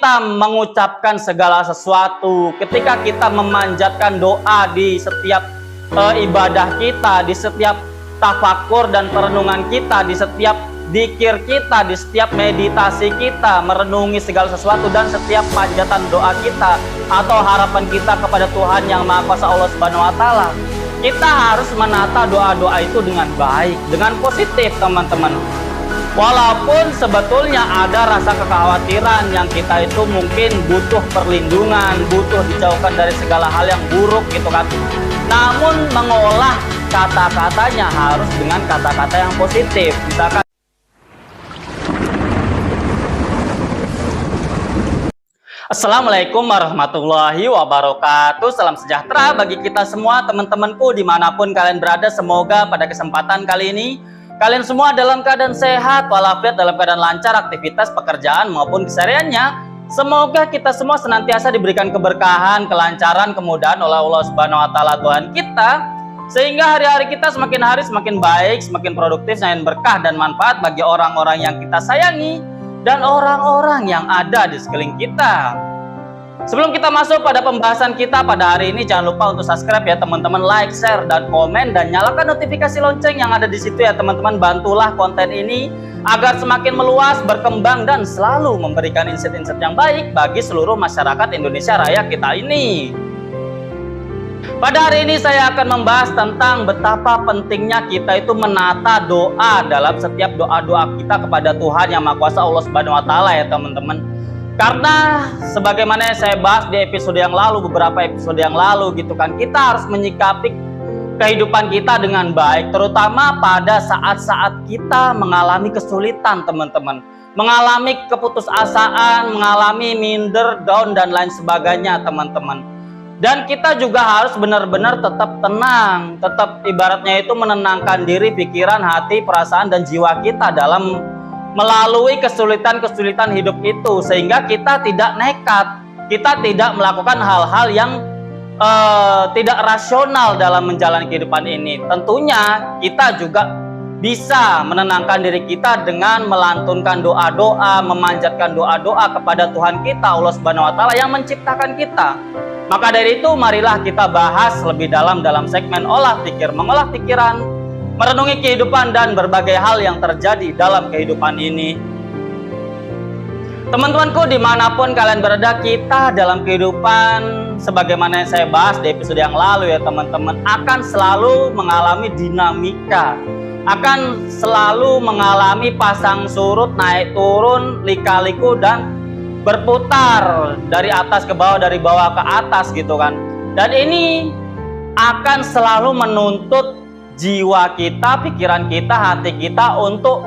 kita mengucapkan segala sesuatu, ketika kita memanjatkan doa di setiap ibadah kita, di setiap tafakur dan perenungan kita, di setiap dzikir kita, di setiap meditasi kita, merenungi segala sesuatu, dan setiap panjatan doa kita atau harapan kita kepada Tuhan Yang Maha Kuasa Allah Subhanahu wa Ta'ala, kita harus menata doa-doa itu dengan baik, dengan positif, teman-teman. Walaupun sebetulnya ada rasa kekhawatiran yang kita itu mungkin butuh perlindungan, butuh dijauhkan dari segala hal yang buruk gitu kan. Namun mengolah kata-katanya harus dengan kata-kata yang positif. Misalkan, Assalamualaikum warahmatullahi wabarakatuh. Salam sejahtera bagi kita semua, teman-temanku dimanapun kalian berada. Semoga pada kesempatan kali ini kalian semua dalam keadaan sehat walafiat, dalam keadaan lancar aktivitas pekerjaan maupun kesehariannya. Semoga kita semua senantiasa diberikan keberkahan, kelancaran, kemudahan oleh Allah Subhanahu wa Ta'ala Tuhan kita, sehingga hari-hari kita semakin hari semakin baik, semakin produktif, semakin berkah dan manfaat bagi orang-orang yang kita sayangi dan orang-orang yang ada di sekeliling kita. Sebelum kita masuk pada pembahasan kita pada hari ini, jangan lupa untuk subscribe ya teman-teman, like, share, dan komen, dan nyalakan notifikasi lonceng yang ada di situ ya teman-teman. Bantulah konten ini agar semakin meluas, berkembang, dan selalu memberikan insight-insight yang baik bagi seluruh masyarakat Indonesia Raya kita ini. Pada hari ini saya akan membahas tentang betapa pentingnya kita itu menata doa dalam setiap doa-doa kita kepada Tuhan Yang Maha Kuasa Allah Subhanahu wa Ta'ala ya teman-teman. Karena sebagaimana yang saya bahas di episode yang lalu, beberapa episode yang lalu gitu kan, kita harus menyikapi kehidupan kita dengan baik, terutama pada saat-saat kita mengalami kesulitan teman-teman, mengalami keputusasaan, mengalami minder, down, dan lain sebagainya teman-teman. Dan kita juga harus benar-benar tetap tenang, tetap ibaratnya itu menenangkan diri, pikiran, hati, perasaan, dan jiwa kita dalam melalui kesulitan-kesulitan hidup itu, sehingga kita tidak nekat, kita tidak melakukan hal-hal yang tidak rasional dalam menjalani kehidupan ini. Tentunya kita juga bisa menenangkan diri kita dengan melantunkan doa-doa, memanjatkan doa-doa kepada Tuhan kita Allah Subhanahu wa Ta'ala yang menciptakan kita. Maka dari itu marilah kita bahas lebih dalam segmen olah pikir, mengolah pikiran, merenungi kehidupan dan berbagai hal yang terjadi dalam kehidupan ini. Teman-temanku dimanapun kalian berada, kita dalam kehidupan sebagaimana yang saya bahas di episode yang lalu ya teman-teman, akan selalu mengalami dinamika, akan selalu mengalami pasang surut, naik turun, lika-liku, dan berputar dari atas ke bawah, dari bawah ke atas gitu kan. Dan ini akan selalu menuntut jiwa kita, pikiran kita, hati kita untuk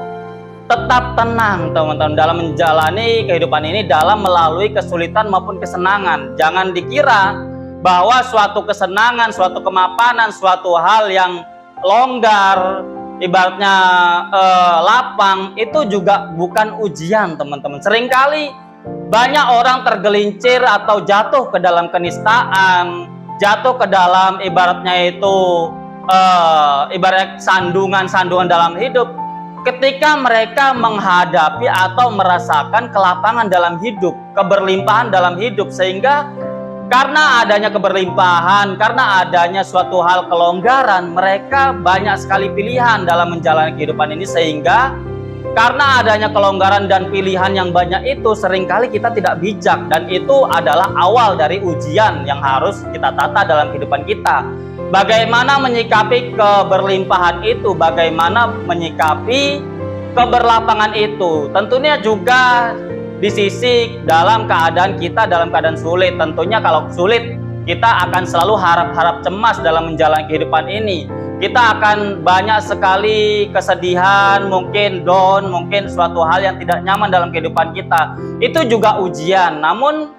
tetap tenang teman-teman dalam menjalani kehidupan ini, dalam melalui kesulitan maupun kesenangan. Jangan dikira bahwa suatu kesenangan, suatu kemapanan, suatu hal yang longgar, ibaratnya lapang, itu juga bukan ujian teman-teman. Seringkali banyak orang tergelincir atau jatuh ke dalam kenistaan, jatuh ke dalam ibaratnya itu ibarat sandungan-sandungan dalam hidup ketika mereka menghadapi atau merasakan kelapangan dalam hidup, keberlimpahan dalam hidup, sehingga karena adanya keberlimpahan, karena adanya suatu hal kelonggaran, mereka banyak sekali pilihan dalam menjalani kehidupan ini, sehingga karena adanya kelonggaran dan pilihan yang banyak itu seringkali kita tidak bijak, dan itu adalah awal dari ujian yang harus kita tata dalam kehidupan kita. Bagaimana menyikapi keberlimpahan itu, bagaimana menyikapi keberlapangan itu. Tentunya juga di sisi dalam keadaan kita dalam keadaan sulit. Tentunya kalau sulit, kita akan selalu harap-harap cemas dalam menjalani kehidupan ini. Kita akan banyak sekali kesedihan, mungkin down, mungkin suatu hal yang tidak nyaman dalam kehidupan kita. Itu juga ujian. Namun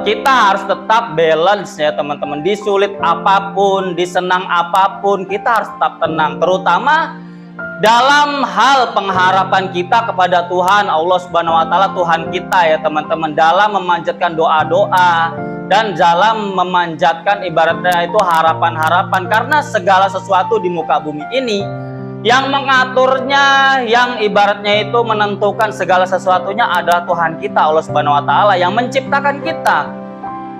kita harus tetap balance ya teman-teman. Di sulit apapun, di senang apapun, kita harus tetap tenang. Terutama dalam hal pengharapan kita kepada Tuhan Allah Subhanahu wa Ta'ala, Tuhan kita ya teman-teman, dalam memanjatkan doa-doa dan dalam memanjatkan ibaratnya itu harapan-harapan. Karena segala sesuatu di muka bumi ini Yang mengaturnya, yang ibaratnya itu menentukan segala sesuatunya adalah Tuhan kita, Allah Subhanahu wa taala yang menciptakan kita.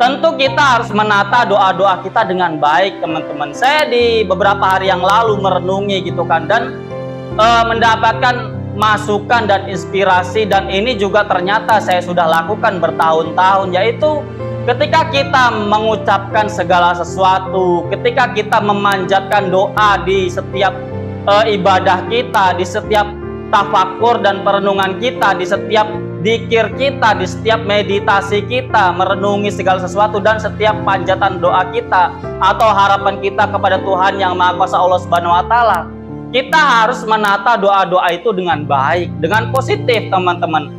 Tentu kita harus menata doa-doa kita dengan baik, teman-teman. Saya di beberapa hari yang lalu merenungi gitu kan, dan mendapatkan masukan dan inspirasi, dan ini juga ternyata saya sudah lakukan bertahun-tahun, yaitu ketika kita mengucapkan segala sesuatu, ketika kita memanjatkan doa di setiap ibadah kita, di setiap tafakur dan perenungan kita, di setiap dzikir kita, di setiap meditasi kita, merenungi segala sesuatu, dan setiap panjatan doa kita atau harapan kita kepada Tuhan Yang Maha Kuasa Allah Subhanahu wa taala, kita harus menata doa-doa itu dengan baik, dengan positif, teman-teman.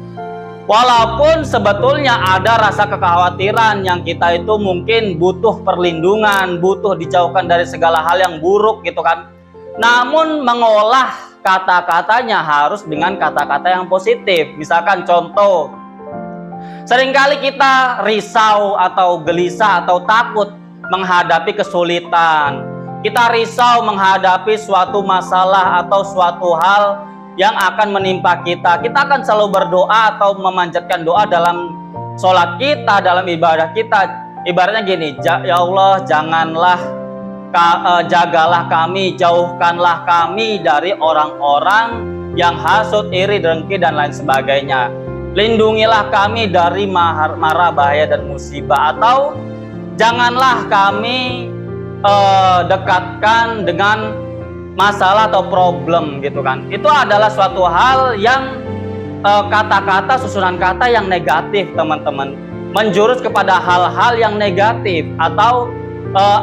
Walaupun sebetulnya ada rasa kekhawatiran yang kita itu mungkin butuh perlindungan, butuh dijauhkan dari segala hal yang buruk gitu kan. Namun mengolah kata-katanya harus dengan kata-kata yang positif. Misalkan contoh, seringkali kita risau atau gelisah atau takut menghadapi kesulitan. Kita risau menghadapi suatu masalah atau suatu hal yang akan menimpa kita. Kita akan selalu berdoa atau memanjatkan doa dalam sholat kita, dalam ibadah kita. Ibaratnya gini, ya Allah, jagalah kami, jauhkanlah kami dari orang-orang yang hasut, iri, dengki, dan lain sebagainya. Lindungilah kami dari mara bahaya dan musibah. Atau janganlah kami dekatkan dengan masalah atau problem gitu kan. Itu adalah suatu hal yang kata-kata, susunan kata yang negatif, teman-teman, menjurus kepada hal-hal yang negatif, atau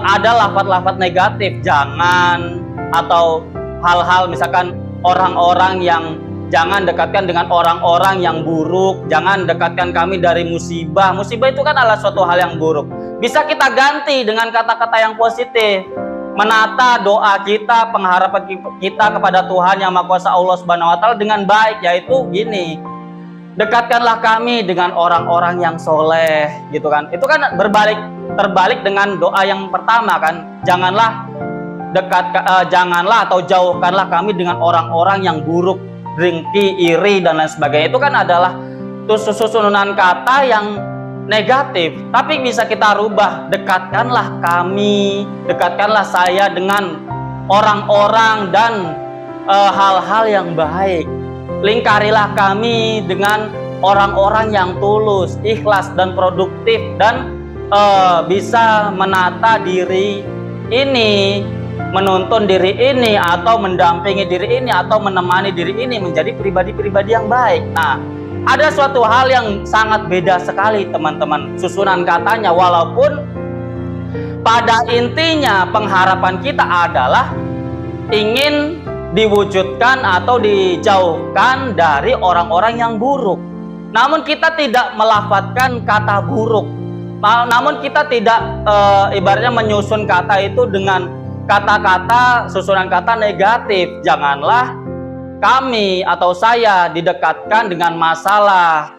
ada lafaz-lafaz negatif, jangan, atau hal-hal misalkan orang-orang yang jangan dekatkan dengan orang-orang yang buruk, jangan dekatkan kami dari musibah. Musibah itu kan adalah suatu hal yang buruk. Bisa kita ganti dengan kata-kata yang positif, menata doa kita, pengharapan kita kepada Tuhan Yang Maha Kuasa Allah Subhanahu wa taala dengan baik, yaitu gini, dekatkanlah kami dengan orang-orang yang soleh gitu kan. Itu kan terbalik dengan doa yang pertama kan, janganlah atau jauhkanlah kami dengan orang-orang yang buruk, dengki, iri, dan lain sebagainya. Itu kan adalah susunan kata yang negatif. Tapi bisa kita rubah, dekatkanlah kami, dekatkanlah saya dengan orang-orang dan hal-hal yang baik. Lingkarilah kami dengan orang-orang yang tulus, ikhlas, dan produktif, dan bisa menata diri ini, menuntun diri ini, atau mendampingi diri ini, atau menemani diri ini menjadi pribadi-pribadi yang baik. Nah, ada suatu hal yang sangat beda sekali, teman-teman, susunan katanya. Walaupun pada intinya pengharapan kita adalah ingin diwujudkan atau dijauhkan dari orang-orang yang buruk. Namun kita tidak melafadzkan kata buruk. Namun kita tidak ibaratnya menyusun kata itu dengan kata-kata, susunan kata negatif. Janganlah kami atau saya didekatkan dengan masalah,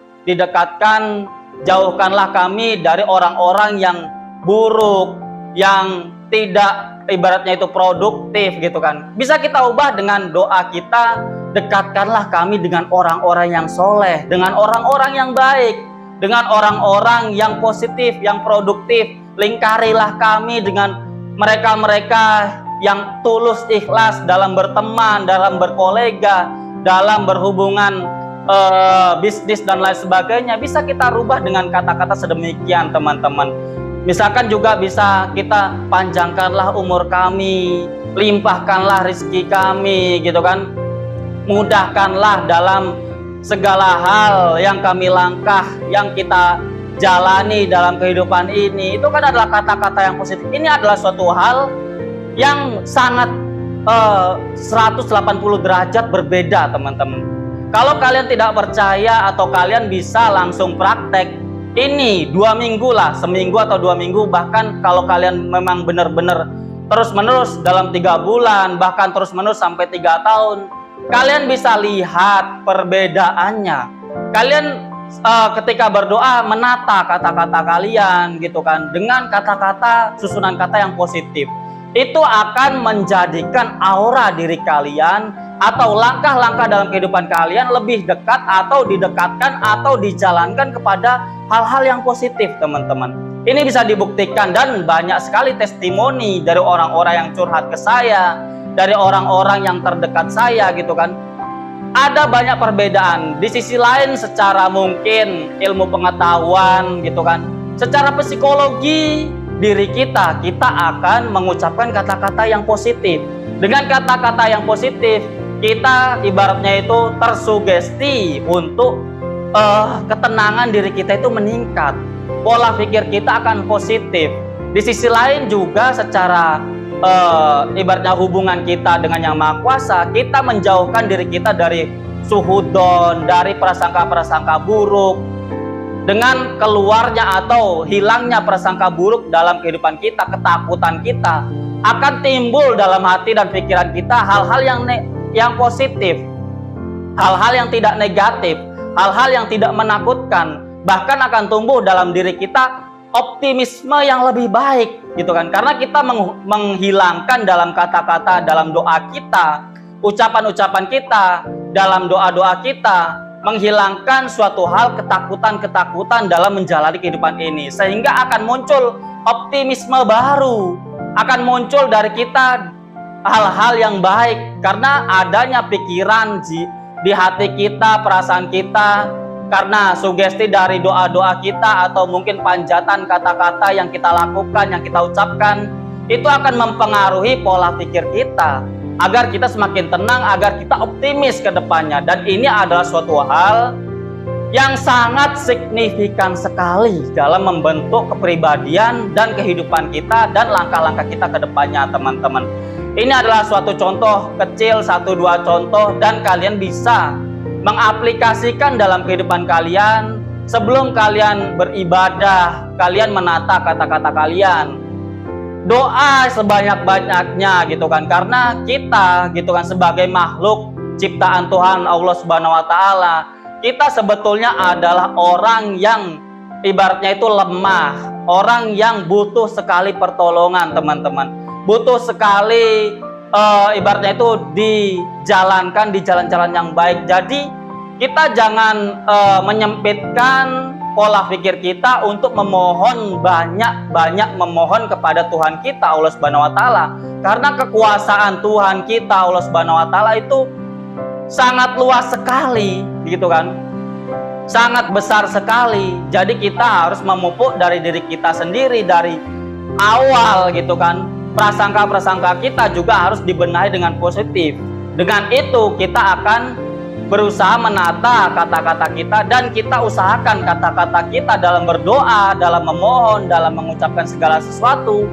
jauhkanlah kami dari orang-orang yang buruk, yang tidak ibaratnya itu produktif gitu kan. Bisa kita ubah dengan doa kita, dekatkanlah kami dengan orang-orang yang soleh, dengan orang-orang yang baik, dengan orang-orang yang positif, yang produktif. Lingkarilah kami dengan mereka-mereka yang tulus, ikhlas dalam berteman, dalam berkolega, dalam berhubungan bisnis dan lain sebagainya. Bisa kita rubah dengan kata-kata sedemikian, teman-teman. Misalkan juga bisa kita panjangkanlah umur kami, limpahkanlah rezeki kami gitu kan. Mudahkanlah dalam segala hal yang kami langkah, yang kita jalani dalam kehidupan ini. Itu kan adalah kata-kata yang positif. Ini adalah suatu hal yang sangat 180 derajat berbeda, teman-teman. Kalau kalian tidak percaya atau kalian bisa langsung praktek ini 2 minggu lah, seminggu atau 2 minggu, bahkan kalau kalian memang benar-benar terus-menerus dalam 3 bulan, bahkan terus-menerus sampai 3 tahun, kalian bisa lihat perbedaannya. Kalian ketika berdoa menata kata-kata kalian gitu kan, dengan kata-kata, susunan kata yang positif. itu akan menjadikan aura diri kalian atau langkah-langkah dalam kehidupan kalian lebih dekat atau didekatkan atau dijalankan kepada hal-hal yang positif, teman-teman. Ini bisa dibuktikan dan banyak sekali testimoni dari orang-orang yang curhat ke saya, dari orang-orang yang terdekat saya gitu kan. Ada banyak perbedaan. Di sisi lain secara mungkin ilmu pengetahuan gitu kan, secara psikologi diri kita akan mengucapkan kata-kata yang positif. Dengan kata-kata yang positif, kita ibaratnya itu tersugesti untuk ketenangan diri kita itu meningkat. Pola pikir kita akan positif. Di sisi lain juga secara ibaratnya hubungan kita dengan Yang Maha Kuasa, kita menjauhkan diri kita dari suhudon, dari prasangka-prasangka buruk. Dengan keluarnya atau hilangnya prasangka buruk dalam kehidupan kita, ketakutan kita, akan timbul dalam hati dan pikiran kita hal-hal yang positif, hal-hal yang tidak negatif, hal-hal yang tidak menakutkan. Bahkan akan tumbuh dalam diri kita optimisme yang lebih baik gitu kan, karena kita menghilangkan dalam kata-kata, dalam doa kita, ucapan-ucapan kita, dalam doa-doa kita, menghilangkan suatu hal ketakutan-ketakutan dalam menjalani kehidupan ini, sehingga akan muncul optimisme baru, akan muncul dari kita hal-hal yang baik karena adanya pikiran di hati kita, perasaan kita, karena sugesti dari doa-doa kita atau mungkin panjatan kata-kata yang kita lakukan, yang kita ucapkan, itu akan mempengaruhi pola pikir kita agar kita semakin tenang, agar kita optimis ke depannya. Dan ini adalah suatu hal yang sangat signifikan sekali dalam membentuk kepribadian dan kehidupan kita dan langkah-langkah kita ke depannya, teman-teman. Ini adalah suatu contoh kecil, 1-2 contoh, dan kalian bisa mengaplikasikan dalam kehidupan kalian. Sebelum kalian beribadah, kalian menata kata-kata kalian, doa sebanyak-banyaknya gitu kan, karena kita gitu kan sebagai makhluk ciptaan Tuhan Allah Subhanahu wa taala, kita sebetulnya adalah orang yang ibaratnya itu lemah, orang yang butuh sekali pertolongan, teman-teman. Butuh sekali ibaratnya itu dijalankan di jalan-jalan yang baik. Jadi kita jangan menyempitkan pola pikir kita untuk memohon banyak memohon kepada Tuhan kita Allah Subhanahu wa taala, karena kekuasaan Tuhan kita Allah Subhanahu wa taala itu sangat luas sekali gitu kan, sangat besar sekali. Jadi kita harus memupuk dari diri kita sendiri dari awal gitu kan. Prasangka-prasangka kita juga harus dibenahi dengan positif. Dengan itu kita akan berusaha menata kata-kata kita, dan kita usahakan kata-kata kita dalam berdoa, dalam memohon, dalam mengucapkan segala sesuatu,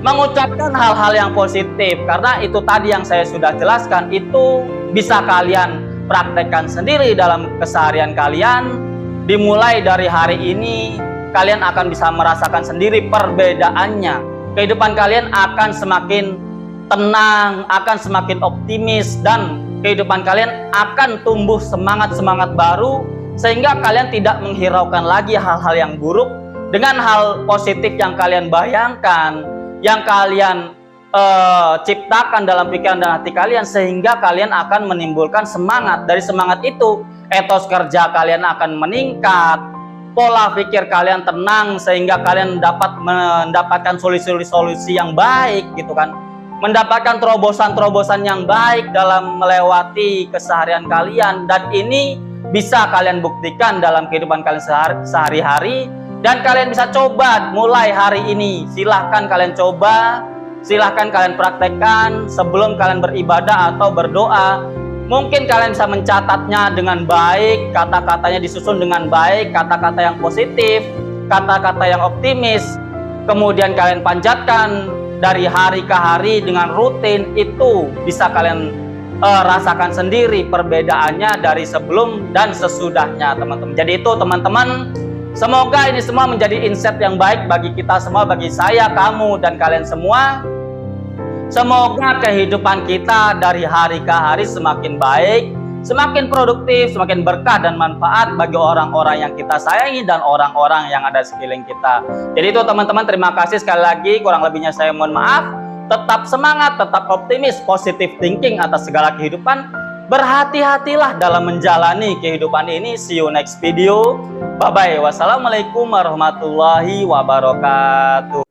mengucapkan hal-hal yang positif. Karena itu tadi yang saya sudah jelaskan, itu bisa kalian praktekkan sendiri dalam keseharian kalian. Dimulai dari hari ini, kalian akan bisa merasakan sendiri perbedaannya. Kehidupan kalian akan semakin tenang, akan semakin optimis, dan kehidupan kalian akan tumbuh semangat-semangat baru, sehingga kalian tidak menghiraukan lagi hal-hal yang buruk dengan hal positif yang kalian bayangkan, yang kalian ciptakan dalam pikiran dan hati kalian, sehingga kalian akan menimbulkan semangat. Dari semangat itu, etos kerja kalian akan meningkat, pola pikir kalian tenang, sehingga kalian dapat mendapatkan solusi-solusi yang baik gitu kan, mendapatkan terobosan-terobosan yang baik dalam melewati keseharian kalian. Dan ini bisa kalian buktikan dalam kehidupan kalian sehari-hari, dan kalian bisa coba mulai hari ini. Silahkan kalian coba, silahkan kalian praktekkan sebelum kalian beribadah atau berdoa. Mungkin kalian bisa mencatatnya dengan baik, kata-katanya disusun dengan baik, kata-kata yang positif, kata-kata yang optimis. Kemudian kalian panjatkan dari hari ke hari dengan rutin. Itu bisa kalian rasakan sendiri perbedaannya dari sebelum dan sesudahnya, teman-teman. Jadi itu teman-teman, semoga ini semua menjadi insight yang baik bagi kita semua, bagi saya, kamu, dan kalian semua. Semoga kehidupan kita dari hari ke hari semakin baik, semakin produktif, semakin berkah dan manfaat bagi orang-orang yang kita sayangi dan orang-orang yang ada di sekeliling kita. Jadi itu teman-teman, terima kasih sekali lagi. Kurang lebihnya saya mohon maaf. Tetap semangat, tetap optimis, positive thinking atas segala kehidupan. Berhati-hatilah dalam menjalani kehidupan ini. See you next video. Bye-bye. Wassalamualaikum warahmatullahi wabarakatuh.